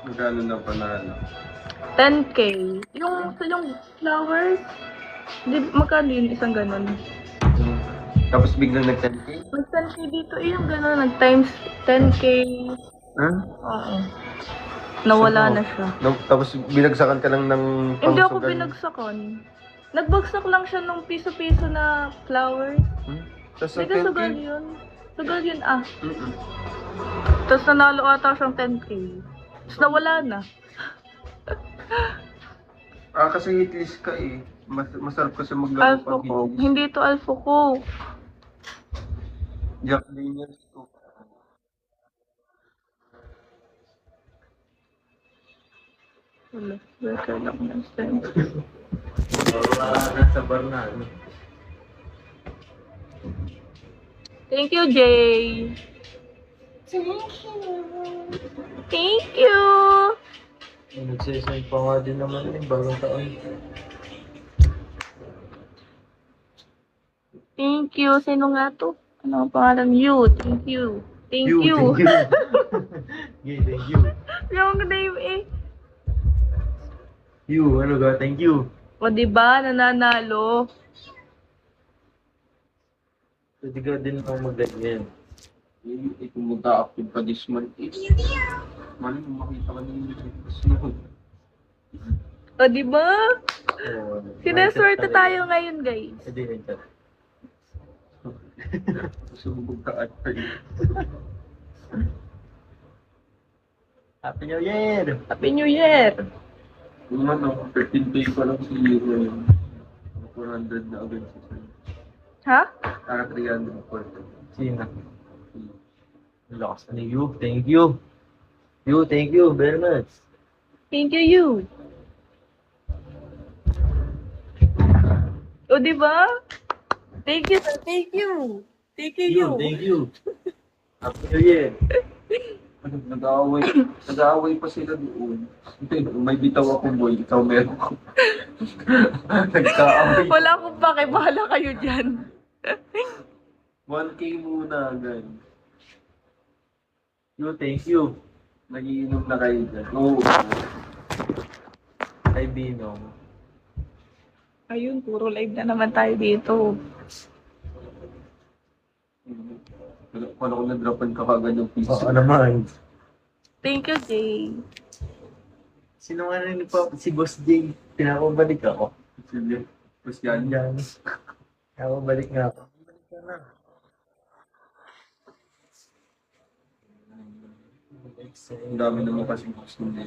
Magkano na panalo? 10K. Yung flowers, di, magkano yun isang ganun? Tapos biglang nag-10K? Mag 10K dito yung ganun, nag-times 10K. Ha? Oo. Nawala na siya. Tapos binagsakan ka lang ng Hindi ako pangsugal. binagsakan. Nagbagsak lang siya ng piso-piso na flowers. Tapos Hindi ka sugal yun. Sugal yun ah. Mm-mm. Tapos nanalo ata siyang 10K. Tapos nawala na. Kasi hitlist ka eh. Masarap kasi maglaro Alpha pag Coke. hitlist. Hindi to Alpha Coke. Jack Daniels to. Wala. Better lang na send. Nasa bar na. Thank you, Jay. Thank you. Nagsisend pa nga din naman yung bagong taon. Thank you. Sino nga to? Ano ang pangalan? You. Thank you. Thank you. Thank you. Yeah, thank you. Yung name eh. You, ano ga? Thank you. O diba, nananalo. Pwede ka din ako mag-ganyan. Kung mag-a-upload pa this month eh. Mali mo makita ka ng snow. O diba? Sineswerte tayo ngayon, guys. Hindi rin ka. Sumubog ka at Happy New Year! Happy New Year! Yung ano, 13K pa lang si Euro yun. 400 na agad sa sa'yo. Ha? 300 po. Sino? Lakas na ni you. Thank you. You, thank you very much. Thank you, you. O diba? Thank you, sir. Thank you. Thank you, you. Thank you. Happy New Year. Nag-aaway pa sila doon. May bitaw ako boy, ikaw meron ko. Nagkaaway. Wala akong pake. Bahala kayo dyan. 1K muna agad. You, thank you. Nagiinom na kayo dyan. Oo. Ay, Binong. Ayun, puro live na naman tayo dito. Paano kung nag-dropan ka kagad yung piso? Oo naman. Thank you, Jay. Sino nga rin pa? Si Boss J. Pinakabalik ako. Sige. Boss yan. Pinakabalik nga ako. Balik ka na. Ang dami naman kasing gusto niya.